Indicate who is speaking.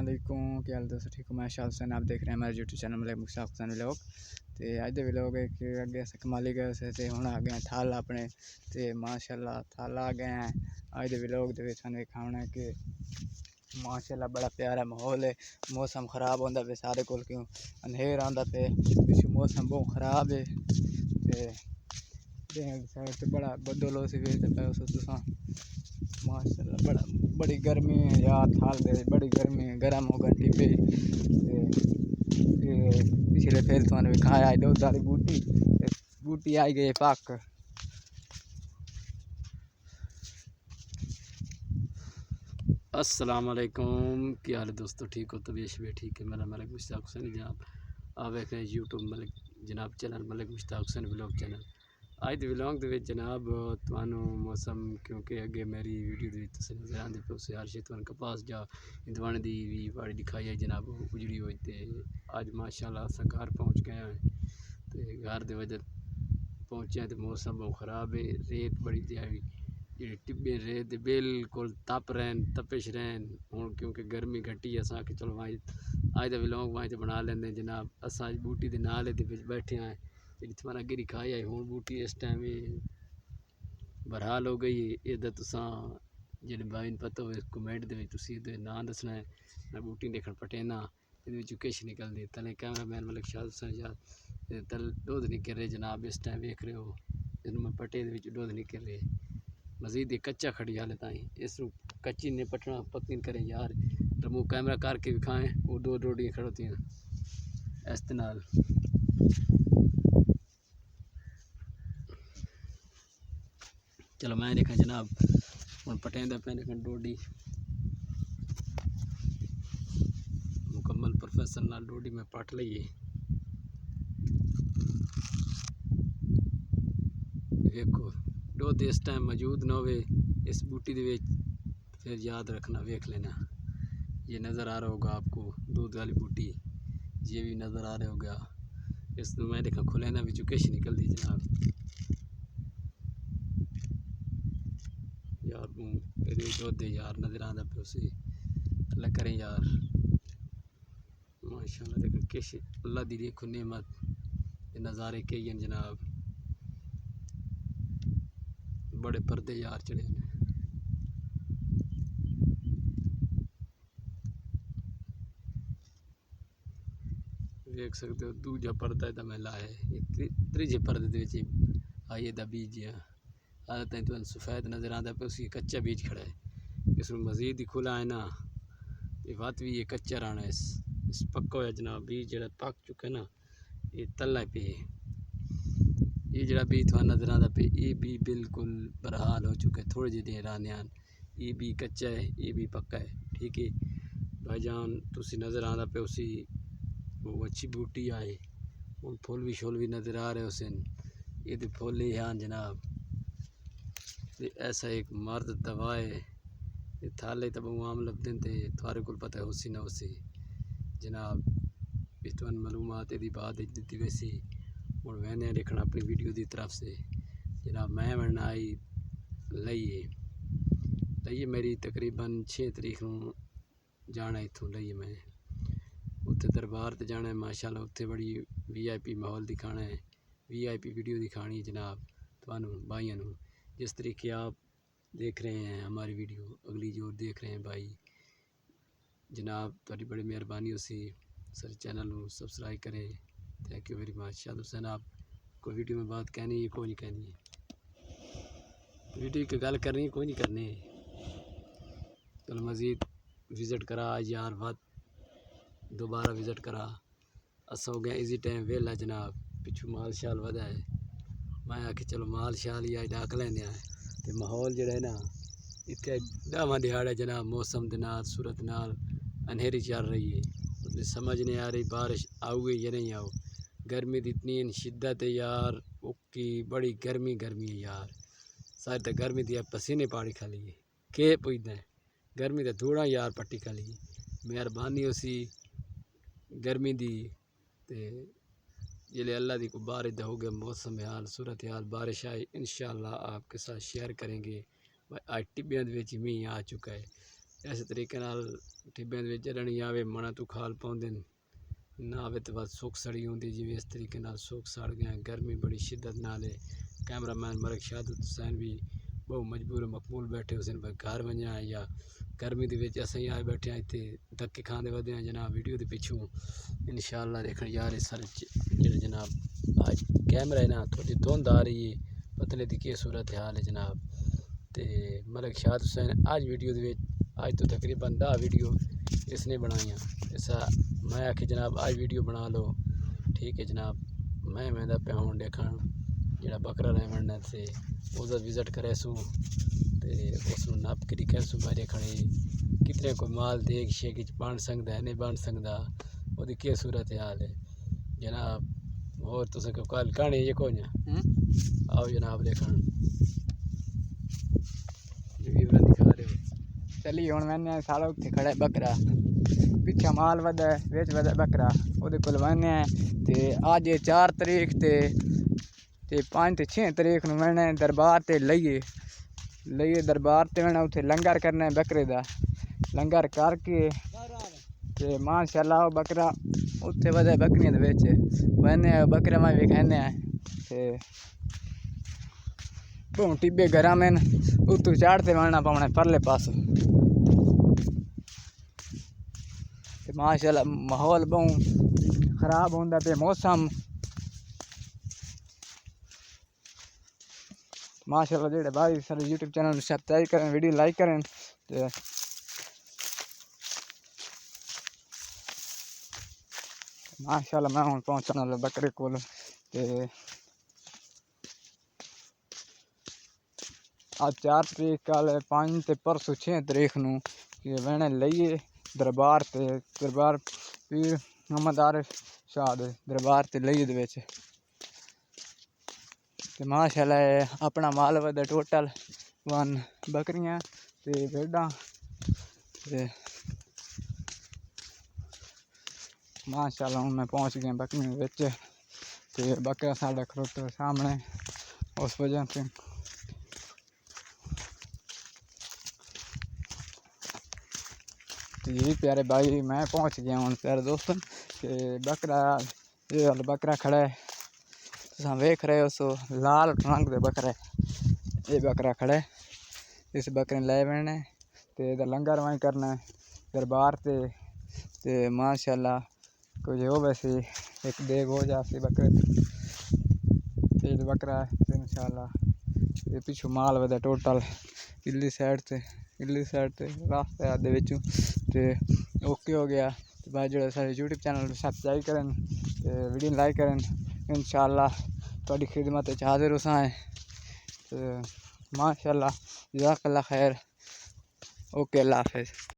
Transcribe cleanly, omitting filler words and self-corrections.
Speaker 1: वालेकुम, क्या हाल दोस्तों, ठीक हो? मैं शाह हुसैन, आप देख रहे हैं हमारे YouTube channel Malik Mushtaq Hussain vlog. तो अज दे व्लॉग अगे अस कमाली गए थे तो हुण आ गए थाल अपने तो माशाअल्लाह थाल आ गए हैं। अज दे व्लॉग दे विच सानूं दिखाना है कि माशाअल्लाह बड़ा प्यारा माहौल है। मौसम खराब होंदा पे सारे कोल क्यों अंधेर आंदा पे पिछू मौसम बहुत खराब है ते साइड ते बड़ा बदल हो सी वेच पे तुसां माशाअल्लाह बड़ी गर्मी है यार। थाल दे बड़ी गर्मी है, गर्म हो घंटी पे पिछले फिर तुहानू दिखाया दूध वाली बूटी आई गई पक।
Speaker 2: अस्सलाम वालेकुम, क्या हाल है दोस्तों, ठीक हो? तबीयत भी ठीक है। मेरा मलिक मुश्ताक हुसैन जनाब, आप देख रहे हैं YouTube Malik Janab channel Malik Mushtaq Hussain vlog channel. अज दे व्लॉग दे जनाब तुहानू मौसम क्योंकि अगे मेरी वीडियो दे तुसीं नज़र आंदे पे उसे हर शे तुहानू कपास जा इंदवाने दी भी बड़ी दिखाई है जनाब उजड़ी हुई। तो अज माशाअल्लाह अस घर पहुँच गए हैं तो घर दे वजह पहुँचे तो मौसम बहुत ख़राब है। रेत बड़ी आई जी टिब्बे रेत बिल्कुल तपिश रहन हूँ क्योंकि गर्मी घटी है। असा चलो वहीं अज का व्लॉग वहीं तो बना लेंगे जनाब। अस बूटी के नाले बैठे हैं जी तुम्हारा अगे दिखाई है। हूँ बूटी इस टाइम बरहाल हो गई है। इधर तुसा जिन भाई पता हो कमेंट के ना दसना है। मैं बूटी देखने पटेना ये किश निकलती तले कैमरा मैन मलिक शाह हुसैन यार तल दुध निकल रहे जनाब। इस टाइम देख रहे हो जिन्होंने मैं पटे दुध निकल रहे मजीद ये कच्चा खड़ी हाल ताई इस कच्ची ने पटना पक्की करें यार। रमू कैमरा करके दिखाएं वो दो रोटियाँ खड़ोती हैं इस नाल। चलो मैं देखा जनाब हम पटेंदा पे देखा डोडी मुकम्मल प्रोफेसर नाल डोडी में पट लीए। देखो दुध इस टाइम मौजूद ना हो इस बूटी दे फिर याद रखना वेख लेना। ये नज़र आ रहा होगा आपको दूध वाली बूटी, ये भी नज़र आ रहा होगा। इस मैं देखा खुले ना भी चुकेश निकल दी जनाब यार दुध यार नज़र आता पे उसे अल्लाह करें यार। माशाअल्लाह देखो किश अल्लाह दी देखो नेमत नज़ारे के जनाब बड़े पर्दे यार चढ़े ने। देख सकते हो दूजा पर्दा इधर मैला है त्रीजे पर्दे आई है बीज आदत तो सफ़ेद नज़र आता पे उसकी कच्चा बीज खड़ा है। इसमें मजीद ही खुला है ना ये बात भी ये कच्चा रहना है इस पक्का हो जनाब। बीज जरा पक चुका है ना ये तला पे ये जरा बीज थोड़ा नज़र आता पे ये भी बिल्कुल बरहाल हो चुका है। थोड़े जे देर आने ये भी कच्चा है ये भी पक्का है। ठीक है भाईजान तुसी नज़र आता पे उसी वो अच्छी बूटी आए और फुल भी नज़र आ रहे उसे ये तो फुल ही हैं जनाब। ऐसा एक मर्द दवा है ये थाले तब आम लभदे थे थारे को पता है उसी ना उसी जनाब इस मालूमात यदि बात दी वैसी और मैंने देखना अपनी वीडियो की तरफ से जनाब। मैं बनना आई लईए मेरी तकरीबन 6 तरीक को जाना इतों लईए मैं उत्थे दरबार ते जाना है माशाअल्लाह। उत्थे बड़ी VIP माहौल दिखाना है VIP वीडियो दिखानी जनाब थानू भाइयों नू। जिस तरीके आप देख रहे हैं हमारी वीडियो अगली जो देख रहे हैं भाई जनाब थोड़ी बड़ी मेहरबानी उसी सर चैनल को सब्सक्राइब करें। Thank you very much. Shah Hussain आप कोई वीडियो में बात कहनी है कोई नहीं कहनी है वीडियो की गल करनी है कोई नहीं करनी है। चलो मज़ीद विज़िट करा आज यार बात दोबारा विज़िट करा अस हो गया इजी टाइम वेला जनाब पिछू माल शाल वधा है। मैं आखि चलो माल शाल ही आज डाक लें तो माहौल जड़ा है ना इतने दावा दिहाड़ा जनाब मौसम के नाल सूरत नाल अंधेरी चल रही है मतलब समझ नहीं आ रही बारिश आऊगी या नहीं आओ। गर्मी की इतनी शिद्दत है यार ओकी बड़ी गर्मी है यार। सारे तो गर्मी दी पसीने पानी खा लिए के पुछते हैं गर्मी तो थोड़ा यार पट्टी खा ली मेहरबानी उसी गर्मी दी ते जिले अल्लाह दी को बारिश हो गया मौसम हाल सूरत हाल बारिश आए इंशाअल्लाह आपके साथ शेयर करेंगे। आज टिब्बियां मीह आ चुका है इस तरीके नाल टिब्बे दे विच चलनी आवे मना तू खाल पाउंदे ना आवे तो बस सुख सड़ी होंदी जिवें इस तरीके नाल सुख सड़ गया। गर्मी बड़ी शिद्दत नाल है। कैमरामैन मलिक शहादत हुसैन भी बहुत मजबूर मकबूल बैठे हुसैन भाई घर वञा या गर्मी दे विच असीं आए बैठे हैं इत्थे धक्के खांदे वधे हैं जनाब वीडियो दे पिछू इंशाअल्लाह देखण यार इस साल जेह्ड़ा जनाब अज कैमरा है ना थोड़ी धुंध आ रही है पता नहीं दी केह् सूरत हाल है जनाब। ते मलिक शहादत हुसैन अज वीडियो दे विच अज तो तकरीबन 10 वीडियो इसने बनाइयां ऐसा मैं आखी जनाब आज वीडियो बना लो ठीक है जनाब। मैं दा पे हुण देखण जेह्ड़ा बकरा लेवण से उसका विजिट करे सूँ ते उसनूं नप के दिखे सूँ मैं देखण कितने कोई माल देख शेख बन सकदा है नहीं बन सकदा ओहदी केह् सूरत हाल है जनाब। और तुसें कोई कल कहानी जे कोई आओ जनाब देखण विवरण दिखा रहे हो।
Speaker 1: चलिए हुण मैंने साढ़े उत्थे खड़ा है बकरा पिछा माल वधा विच वधा बकरा ओहदे कोल वन्ने ते अज 4 तरीक ते 5 ते 6 तरीक नूं मैंने दरबार ते लईए दरबार ते मैंने उत्थे लंगर करना बकरे दा लंगर करके ते माशाअल्लाह वो बकरा उत्थे वधा बकरियां दे विच मैंने बकरे में विखाने ते बहु टिब्बे घरा में उत्तों चढ़ते वणना पौना परले पासों ते माशाअल्लाह माहौल बहु खराब होंदा पे मौसम माशाअल्लाह जेह्ड़े भाई सारे यूट्यूब चैनल सब्सक्राइब करें वीडियो लाइक करें ते माशाअल्लाह मैं हुण पहुंचने वाला बकरे कोल ते आज 4 तरीक कल 5 ते परसों 6 तरीक नूं कि मैंने लईए दरबार पीर मोहम्मद आरिफ शाह दे दरबार ते लईए दे विच ते माशाअल्लाह अपना माल वधा टोटल 1 बकरियां ते भेडां ते माशाअल्लाह हुण मैं पहुंच गया बकरियां दे विच ते बकरा साढ़े खड़ोते सामने उस वजह से जी प्यारे भाई मैं पहुंच गया हूँ प्यारे दोस्तों के बकरा ये वाला बकरा खड़ा है तुम वेख रहे हो सो लाल रंग दे बकरा ये बकरा खड़ा है इस बकरे लै बैठना ते लंगर वहीं करना दरबार ते माशाअल्लाह कुछ हो वैसे एक देग हो जाती बकरे ते बकरा इंशाअल्लाह ये पिछू माल वधा टोटल इली साइड ते रास्ते आदे विचों ते ओके हो गया तो भाई जो सारे यूट्यूब चैनल सब्सक्राइब करें ते वीडियो लाइक करें इंशाअल्लाह थोड़ी खिदमत हाजिर होसा है तो माशाअल्लाह जज़ाकल्लाह खैर ओके अल्लाह हाफिज़।